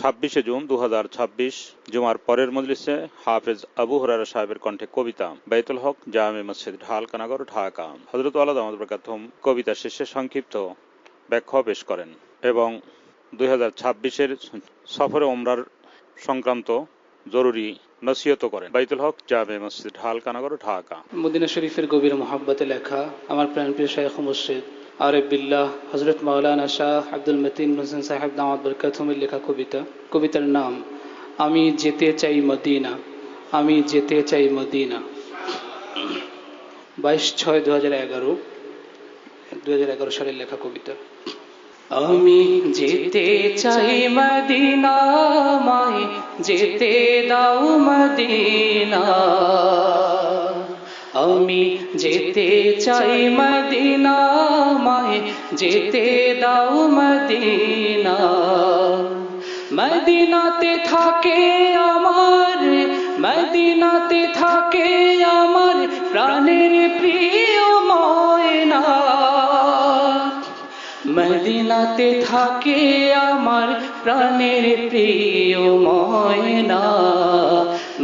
26 June 2026 জুমার পরের মজলিসে হাফেজ আবু হুরায়রা সাহেবের কণ্ঠে কবিতা বাইতুল হক জামে মসজিদ ঢালকানগর ঢাকা। হযরত ওয়ালা দামাত বরকাতুহুম কবিতা শেষে সংক্ষিপ্ত ব্যাখ্যা পেশ করেন এবং 2026-এর সফরে ওমরার সংক্রান্ত জরুরি নসিহত করেন। বাইতুল হক জামে মসজিদ ঢালকানগর ঢাকা। মদিনা শরীফের গভীর মহব্বতে লেখা আমার প্রাণপ্রিয় শাইখ মুর্শিদ আরিফ বিল্লাহ হযরত মাওলানা শাহ আব্দুল মতিন হোসেন সাহেব দামাত বরকাতুহুমের লেখা কবিতা। কবিতার নাম আমি যেতে চাই মদিনা, আমি যেতে চাই মদিনা। 22/6/2011 সালের লেখা কবিতা। আমি যেতে চাই মদিনা, আমায় যেতে দাও মদিনা। আমি যেতে চাই মদিনা, আমায় যেতে দাও মদিনা। মদিনাতে থাকে আমার, মদিনাতে থাকে আমার প্রাণের প্রিয় ময়না। মদিনাতে থাকে আমার প্রাণের প্রিয় ময়না।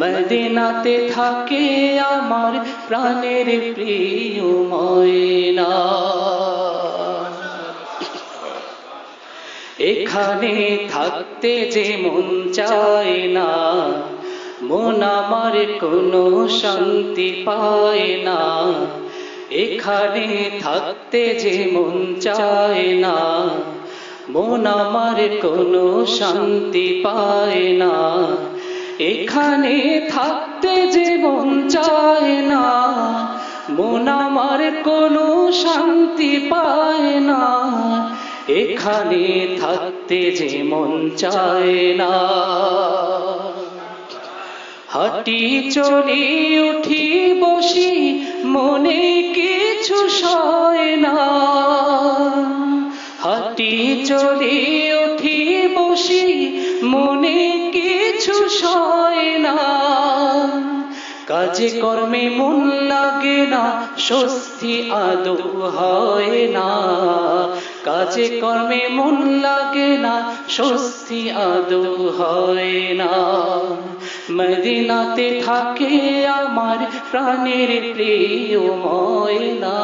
মদিনাতে থাকে আমার প্রাণের প্রিয় ময়না। এখানে থাকতে যে মন চায় না, মন আমার কোনো শান্তি পায় না। এখানে থাকতে যে মন চায় না, মন আমার কোনো শান্তি পায় না। এখানে থাকতে যে মন চায় না, মন আমার কোনো শান্তি পায় না। এখানে থাকতে যে মন চায় না। হাঁটি চলি উঠি বসি মনে কিছু সয় না। হাঁটি চলি উঠি বসি মনে কিছু সয় না। কাজে কর্মে মন লাগে না, স্বস্তি আদৌ হয় না। কাজে কর্মে মন লাগে না, স্বস্তি আদৌ হয় না। মদিনাতে থাকে আমার প্রাণের প্রিয় ময়না।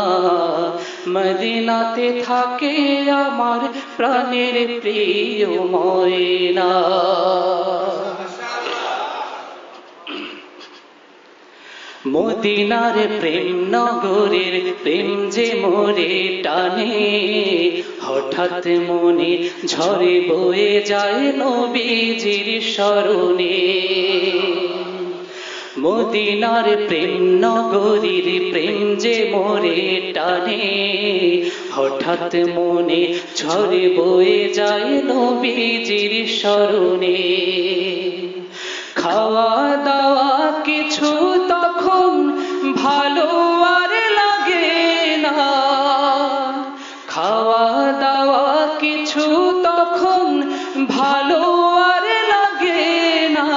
মদিনাতে থাকে আমার প্রাণের প্রিয় ময়না। মদিনার প্রেম নগরের প্রেম যে মোরে টানে, হঠাৎ মনে ঝরে বয়ে যায় নবীজির স্মরণে। মদিনার প্রেম নগরীর প্রেম যে মোরে টানে, হঠাৎ মনে ঝরে বয়ে যায় নবীজির স্মরণে। খাওয়া দাওয়া কিছু তখন ভালো আর লাগে না। খাওয়া দাওয়া কিছু তখন ভালো আর লাগে না।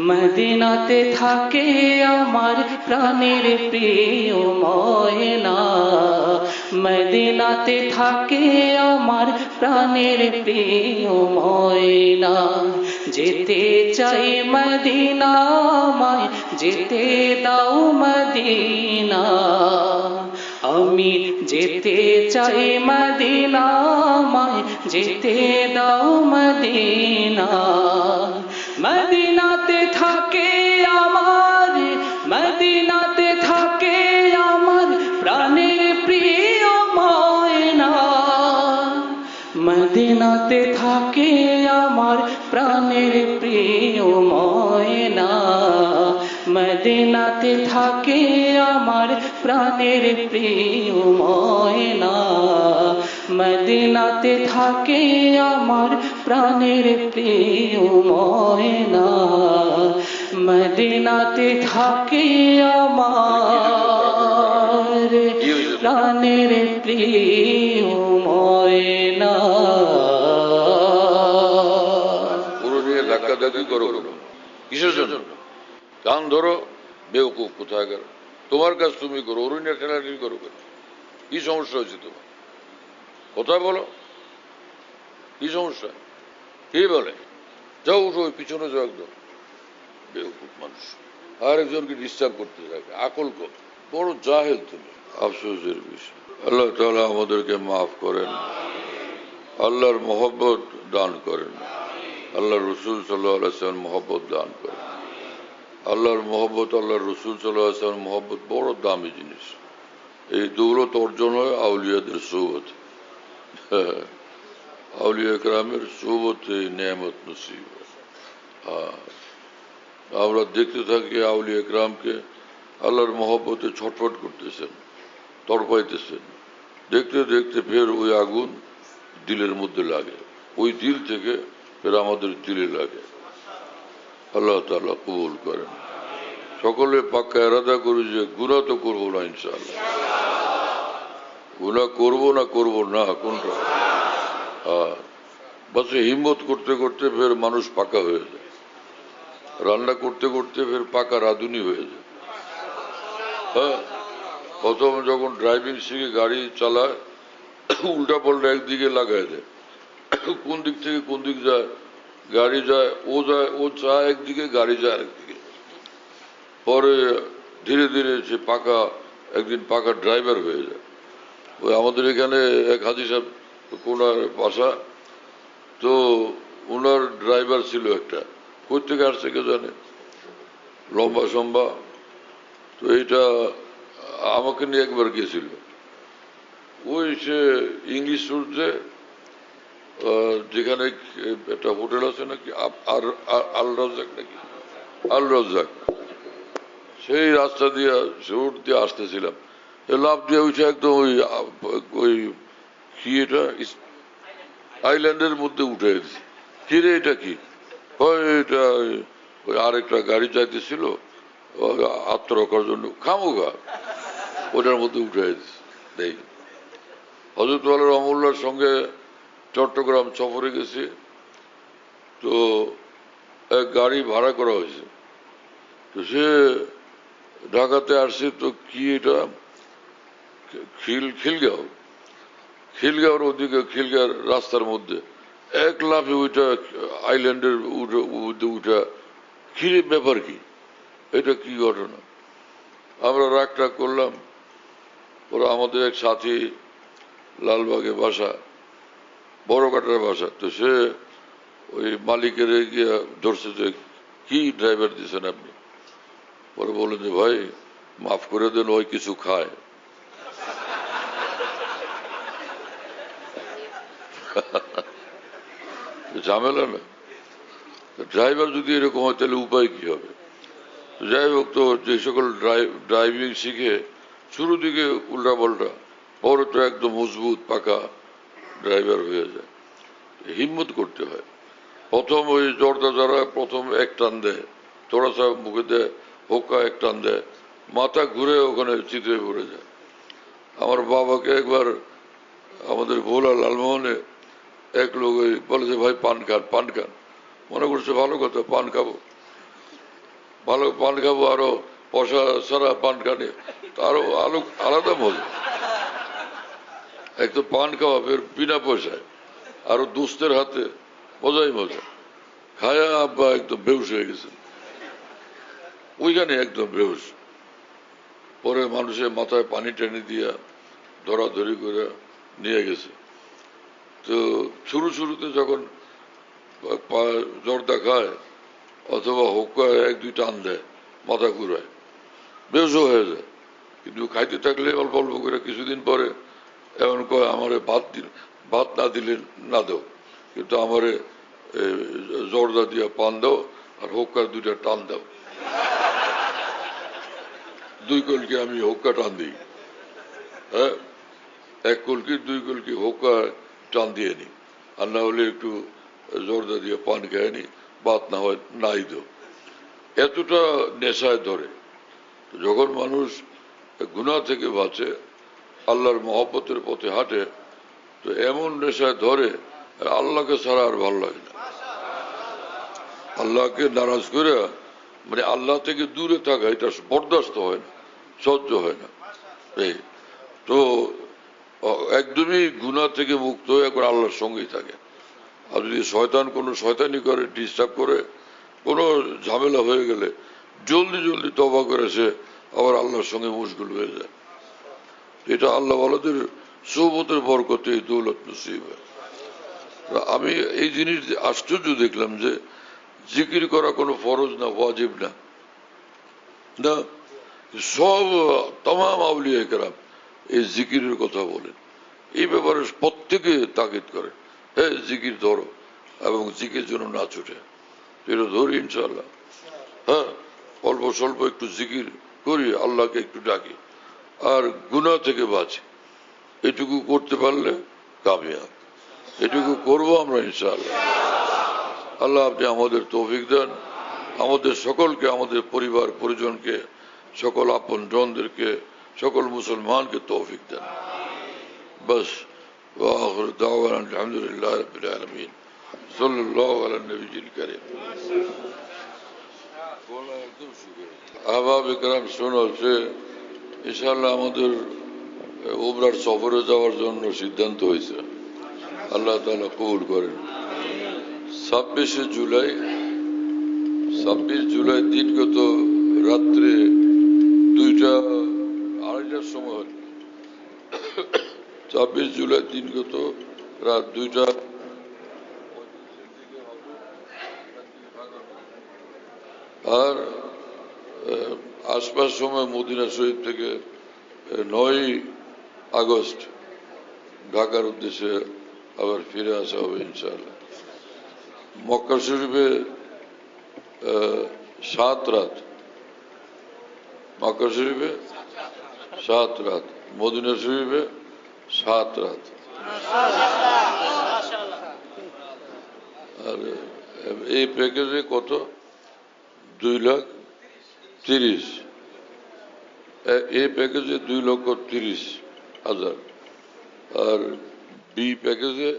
মদিনাতে থাকে আমার প্রাণের প্রিয় ময়না। মদিনাতে থাকে আমার প্রাণের প্রিয় ময়না। যেতে চাই মদিনা, আমায় যেতে দাও মদিনা। আমি যেতে চাই মদিনা, আমায় যেতে দাও মদিনা। মদিনাতে থাকে আমার, মদিনাতে থাকে আমার প্রাণের প্রিয় ময়না। মদিনাতে থাকে আমার প্রাণের প্রিয় ময়না। মদিনাতে থাকে আমার প্রাণের প্রিয় ময়না। মদিনাতে থাকে আমার প্রাণের প্রিয় ময়না। মদিনাতে থাকে আমার প্রাণের প্রিয় ময়না। ধাক্কাধাক্কি করো কিসের জন্য? কান ধরো বেউকুফ কোথায় গেল। তোমার কাজ তুমি করো, অরুণে ঠেলাঠেলি করো কেন? কি সমস্যা হয়েছে তোমার? কথা বলো, কি সমস্যা? কে বলে যাও উঠো ওই পিছনে যাও একদম বেউকুফ মানুষ আর একজনকে ডিস্টার্ব করতে থাকে আকল কম বড় জাহেল তুমি আফসোসের বিষয় আল্লাহ তাআলা আমাদেরকে মাফ করেন আল্লাহর মহব্বত দান করেন আল্লাহ রসুল সাল্লাল্লাহু আলাইহি ওয়াসাল্লাম মহব্বত দান করেন আল্লাহর মহব্বত আল্লাহর রসুল সাল্লাল্লাহু আলাইহি ওয়াসাল্লাম মহব্বত বড় দামি জিনিস এই দৌলত অর্জন হয় আউলিয়াদের সোহবত আউলিয়া কেরামের সোহবতে নেয়ামত নসিব আমরা দেখতে থাকি আউলিয়া কেরামকে আল্লাহর মহব্বতে ছটফট করতেছেন তড়পাইতেছেন দেখতে দেখতে ফের ওই আগুন দিলের মধ্যে লাগে ওই দিল থেকে ফের আমাদের দিলে লাগে আল্লাহ তাআলা কবুল করেন সকলে পাক্কা এরাদা করি যে গুনাহ তো করবো না ইনশাআল্লাহ গুনাহ করবো না কোনটা বাস হিম্মত করতে করতে ফের মানুষ পাকা হয়ে যায় রান্না করতে করতে ফের পাকা রাঁধুনি হয়ে যায় হ্যাঁ প্রথম যখন ড্রাইভিং শিখে গাড়ি চালায় উল্টা পাল্টা একদিকে লাগায় দেয় কোন দিক থেকে কোন দিক যায় গাড়ি যায় ও চায় একদিকে গাড়ি যায় আরেকদিকে পরে ধীরে ধীরে সে একদিন পাকা ড্রাইভার হয়ে যায় ওই আমাদের এখানে এক হাজি সাহেব কোনার বাসা তো ওনার ড্রাইভার ছিল একটা কোথা থেকে আসছে কে জানে লম্বা সম্বা তো এইটা আমাকে নিয়ে একবার গেছিল ওই সে ইংলিশ রোডে যেখানে একটা হোটেল আছে নাকি আল রাজ্জাক নাকি আল রাজ্জাক সেই রাস্তা দিয়ে রোড দিয়ে আসতেছিলাম লাভ দিয়ে উঠে একদম ওই কি এটা আইল্যান্ডের মধ্যে উঠে গেছি কিরে এটা কি এটা ওই আরেকটা গাড়ি চাইতেছিল আত্মরক্ষার জন্য খামোগা ওটার মধ্যে উঠে গেছি দেখি হযরত ওয়ালা রহমতুল্লাহর সঙ্গে চট্টগ্রাম সফরে গেছি তো এক গাড়ি ভাড়া করা হয়েছে তো সে ঢাকাতে আসছে তো কি এটা খিলগাঁওর ওদিকে খিলগাঁওর রাস্তার মধ্যে এক লাফে ওইটা আইল্যান্ডের উঠা কি ব্যাপার কি এটা কি ঘটনা আমরা রাগ করলাম ওরা আমাদের এক সাথী লালবাগে বাসা বড় কাটার বাসা তো সে ওই মালিকের গিয়ে ধরছে যে কি ড্রাইভার দিয়েছেন আপনি পরে বললেন যে ভাই মাফ করে দেন ওই কিছু খায় ঝামেলা না ড্রাইভার যদি এরকম হয় তাহলে উপায় কি হবে যাই হোক তো যে সকল ড্রাইভিং শিখে শুরু দিকে উল্টা পাল্টা পরে তো একদম মজবুত পাকা ড্রাইভার হয়ে যায় হিম্মত করতে হয় প্রথম ওই জর্দা যারা প্রথম এক টান দেয় তোরা সব মুখে দেয় হোকা এক টান দেয় মাথা ঘুরে ওখানে চিত্রে পড়ে যায় আমার বাবাকে একবার আমাদের ভোলা লালমোহনে এক লোক বলে যে ভাই পান খান মনে করছে ভালো কথা পান খাবো আরো পয়সা সারা পান খানে আরো আলাদা মজা এক তো পান খাওয়া ফের বিনা পয়সায় আরো দোস্তের হাতে মজাই মজা খায়া আব্বা একদম বেহুশ হয়ে গেছেন ওইখানে একদম বেহুশ পরে মানুষের মাথায় পানি টানি দিয়া ধরাধরি করে নিয়ে গেছে তো শুরুতে যখন জর্দা খায় অথবা হোক্কা এক দুই টান দেয় মাথা ঘুরায় বেশ হয়ে যায় কিন্তু খাইতে থাকলে অল্প অল্প করে কিছুদিন পরে এমন কয় আমারে ভাত না দিলে না দাও কিন্তু আমারে জর্দা দিয়ে পান দাও আর হোক্কার দুইটা টান দাও দুই কলকি আমি হোক্কা টান দিই হ্যাঁ এক কলকি দুই কলকি হোক্কা টান দিয়ে নি আর না হলে একটু জর্দা দিয়ে পান খায় নি ভাত না হয় নাই দাও এতটা নেশায় ধরে যখন মানুষ গুনাহ থেকে বাঁচে আল্লাহর মহব্বতের পথে হাঁটে তো এমন নেশায় ধরে আল্লাহকে ছাড়া আর ভালো লাগে না আল্লাহকে নারাজ করে মানে আল্লাহ থেকে দূরে থাকা এটা বরদাস্ত হয় না সহ্য হয় না এই তো একদমই গুনাহ থেকে মুক্ত হয়ে এখন আল্লাহর সঙ্গেই থাকে আর যদি শয়তান কোনো শয়তানি করে, ডিস্টার্ব করে, কোনো ঝামেলা হয়ে গেলে জলদি জলদি তওবা করে সে আবার আল্লাহর সঙ্গে মশগুল হয়ে যায়। এটা আল্লাহ ওয়ালাদের সোহবতের বরকতে এই দৌলত নসিব হয়। আমি এই জিনিস আশ্চর্য দেখলাম যে জিকির করা কোনো ফরজ না, ওয়াজিব না, না সব তাম আউলিয়া কেরাম এই জিকিরের কথা বলেন। এই ব্যাপারে প্রত্যেকে তাগিদ করেন, হ্যাঁ জিকির ধরো এবং জিকির জন্য না ছুটে, এটা ধরি ইনশাআল্লাহ। হ্যাঁ, অল্প স্বল্প একটু জিকির করি, আল্লাহকে একটু ডাকি আর গুনাহ থেকে বাঁচি, এটুকু করতে পারলে কামিয়াব। এটুকু করবো আমরা ইনশাআল্লাহ। আল্লাহ আপনি আমাদের তৌফিক দেন, আমাদের সকলকে, আমাদের পরিবার পরিজনকে, সকল আপন জনদেরকে, সকল মুসলমানকে তৌফিক দেন। বাস ওয়াখির দাওয়ানা আলহামদুলিল্লাহি রাব্বিল আলামিন সাল্লাল্লাহু আলা নবিয়িল কারীম। আহবাব ইকরাম শোনো যে ইনশাআল্লাহ আমাদের উমরার সফরে যাওয়ার জন্য সিদ্ধান্ত হয়েছে, আল্লাহ তাআলা কবুল করেন। 26 জুলাই দিনগত রাত্রে 2:30টার সময় হল, 26 জুলাই দিনগত রাত 2টা আর আশপাশ সময় মদিনা শরীফ থেকে 9 আগস্ট ঢাকার উদ্দেশ্যে আবার ফিরে আসা হবে ইনশাআল্লাহ। মক্কা শরীফে 7 রাত, মক্কা শরীফে 7 রাত, মদিনা শরীফে 7 রাত। আর এই প্যাকেজে কত? 2,30,000। এই প্যাকেজে 2,30,000 আর বি প্যাকেজে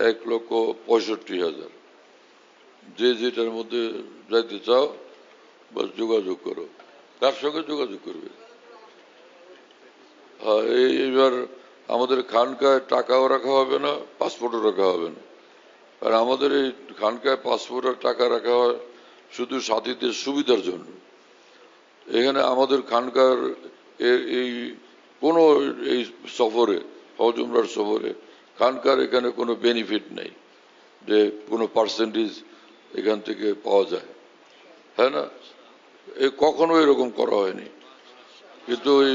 1,65,000। যে যেটার মধ্যে যাইতে চাও বাস যোগাযোগ করো, কার সঙ্গে যোগাযোগ করবে। হ্যাঁ, এইবার আমাদের খানকায় টাকাও রাখা হবে না, পাসপোর্টও রাখা হবে না। আর আমাদের এই খানকায় পাসপোর্ট আর টাকা রাখা হয় শুধু সাথীদের সুবিধার জন্য। এখানে আমাদের খানকার এই কোনো এই সফরে, হজ উমরার সফরে খানকার এখানে কোনো বেনিফিট নেই যে কোনো পার্সেন্টেজ এখান থেকে পাওয়া যায়, হ্যাঁ না, কখনো এরকম করা হয়নি। কিন্তু ওই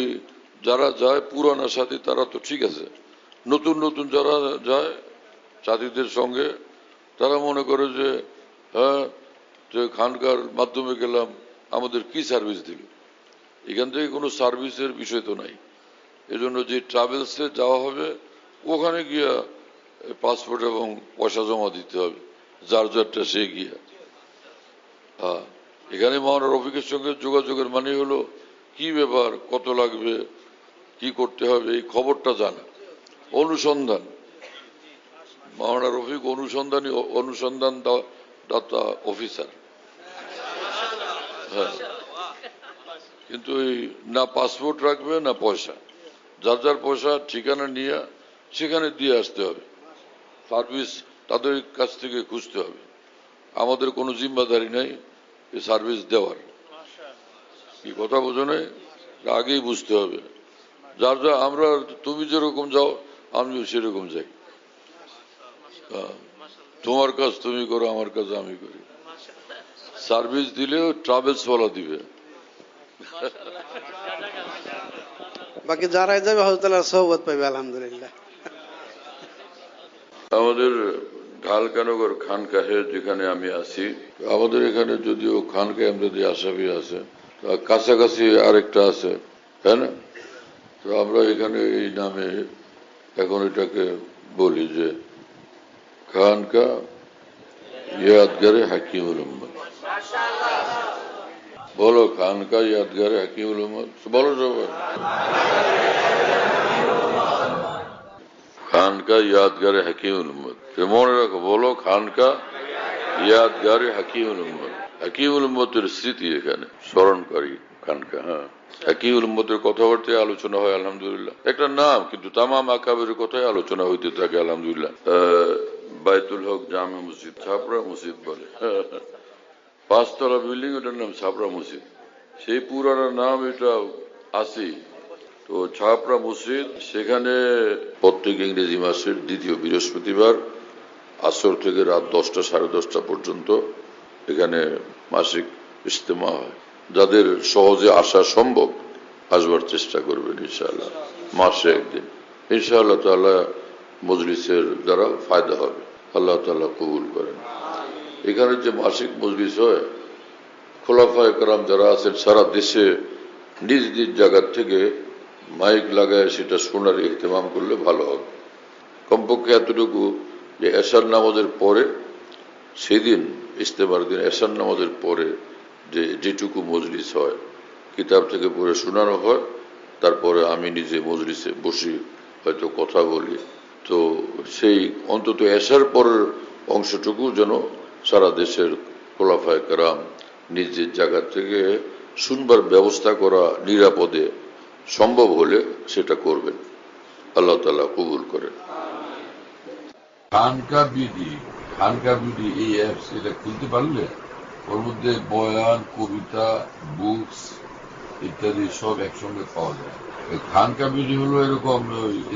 যারা যায় পুরানা সাথী তারা তো ঠিক আছে, নতুন নতুন যারা যায় সাথীদের সঙ্গে তারা মনে করে যে হ্যাঁ যে খানকার মাধ্যমে গেলাম আমাদের কি সার্ভিস দিল, এখান থেকে কোনো সার্ভিসের বিষয় তো নাই। এজন্য যে ট্রাভেলসে যাওয়া হবে ওখানে গিয়া পাসপোর্ট এবং পয়সা জমা দিতে হবে, যার যারটা সে গিয়া। হ্যাঁ, এখানে মাওলানা রফিকের সঙ্গে যোগাযোগের মানে হলো কি ব্যাপার, কত লাগবে, কি করতে হবে এই খবরটা জানা, অনুসন্ধান। মাওলানা রফিক অনুসন্ধান দাতা অফিসার। হ্যাঁ, কিন্তু এই না পাসপোর্ট রাখবে না পয়সা, যার যার পয়সা ঠিকানা নিয়ে সেখানে দিয়ে আসতে হবে, সার্ভিস তাদের কাছ থেকে খুঁজতে হবে। আমাদের কোনো জিম্মাদারি নাই এই সার্ভিস দেওয়ার। কি কথা বোঝো নাই, আগেই বুঝতে হবে। যার যা আমরা, তুমি যেরকম যাও আমিও সেরকম যাই। তোমার কাজ তুমি করো, আমার কাজ আমি করি। সার্ভিস দিলেও ট্রাভেলস ওয়ালা দিবে। বাকি যারাই যাবে হযরতুল্লাহর সোহবত পাবে আলহামদুলিল্লাহ। আমাদের ঢালকানগর খানকাহে যেখানে আমি আছি, আমাদের এখানে যদিও খানকাহ আমরাদি আশাফি আছে, কাছাকাছি আরেকটা আছে, তাই না? তো আমরা এখানে এই নামে এখন এটাকে বলি যে খানকা ইয়াদগারে হাকিমুল উম্মত। বলো খানকা ইয়াদগারে হাকিমুল উম্মত, বলো সবাই খানকা ইয়াদগারে হাকিমুল উম্মত। মনে রাখো, বলো খানকা ইয়াদগারে হাকিমুল উম্মত। হাকিমুল উম্মতের স্মৃতি এখানে স্মরণকারী খানকা। হ্যাঁ, হাকিমুল উম্মতের কথাবার্তায় আলোচনা হয় আলহামদুলিল্লাহ, একটা নাম, কিন্তু তামাম আকাবের কথাই আলোচনা হইতে থাকে আলহামদুলিল্লাহ। বাইতুল হক জামে মসজিদ, ছাপড়া মসজিদ বলে। 5 তলা বিল্ডিং, ওটার নাম ছাপড়া মসজিদ। সেই পুরানো নাম এটা আছে। তো ছাপড়া মসজিদ, সেখানে প্রত্যেক ইংরেজি মাসের দ্বিতীয় বৃহস্পতিবার আসর থেকে রাত 10টা সাড়ে 10টা পর্যন্ত এখানে মাসিক ইজতেমা হয়। যাদের সহজে আসা সম্ভব আসবার চেষ্টা করবেন ইনশাআল্লাহ, মাসে একদিন ইনশাআল্লাহ তাআলা মজলিসের দ্বারা ফায়দা হবে। আল্লাহ তাআলা কবুল করেন। এখানে যে মাসিক মজলিস হয়, খোলাফায়ে কেরাম যারা আছেন সারা দেশে নিজ নিজ জায়গা থেকে মাইক লাগায় সেটা শোনার ইহতেমাম করলে ভালো হবে। কমপক্ষে এতটুকু যে এশার নামাজের পরে, সেদিন ইজতেমার দিন এশার নামাজের পরে যেটুকু মজলিস হয়, কিতাব থেকে পড়ে শোনানো হয়, তারপরে আমি নিজে মজলিসে বসি, হয়তো কথা বলি। তো সেই অন্তত এশার পরের অংশটুকু যেন সারা দেশের খোলাফায়ে কেরাম নিজের জায়গা থেকে শুনবার ব্যবস্থা করা নিরাপদে সম্ভব হলে সেটা করবেন। আল্লাহ তাআলা কবুল করেন। খানকা বিডি এই অ্যাপস, এটা খুলতে পারলে ওর মধ্যে বয়ান, কবিতা, বুকস ইত্যাদি সব একসঙ্গে পাওয়া যায়। খানকা বিডি হলো এরকম,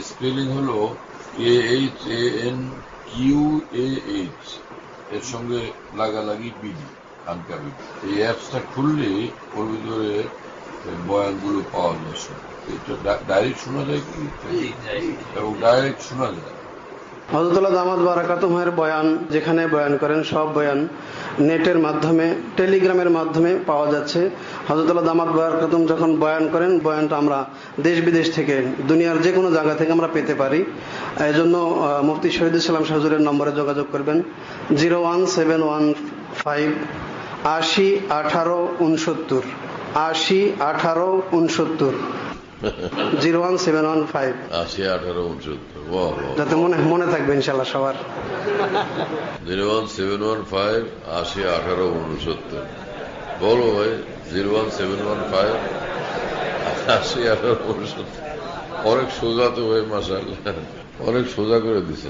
স্পেলিং হলো KHANQAH, এর সঙ্গে লাগালাগি বিডি, খানকা বিডি। এই অ্যাপসটা খুললে ওর ভিতরে বয়ানগুলো পাওয়া যায় সব। এটা ডাইরেক্ট শোনা যায় কি, এবং ডাইরেক্ট শোনা যায়। হযরতুল্লাহ দামাত বারাকাতুহুর বয়ান, যেখানে বয়ান করেন সব বয়ান নেটের মাধ্যমে, টেলিগ্রামের মাধ্যমে পাওয়া যাচ্ছে। হযরতুল্লাহ দামাত বারাকাতুহু যখন বয়ান করেন, বয়ানটা আমরা দেশ বিদেশ থেকে, দুনিয়ার যে কোনো জায়গা থেকে আমরা পেতে পারি। এই জন্য মুফতি শহীদুল ইসলাম হুজুরের নম্বরে যোগাযোগ করবেন 01715 80 18 69 80 18 69 01715 80 18 69। যাতে মনে থাকবে ইনশাআল্লাহ সবার। 01715 80 18 69। বলো ভাই, 01715 80 18 69। অনেক সোজা তো ভাই, মাশাআল্লাহ, অনেক সোজা করে দিছে।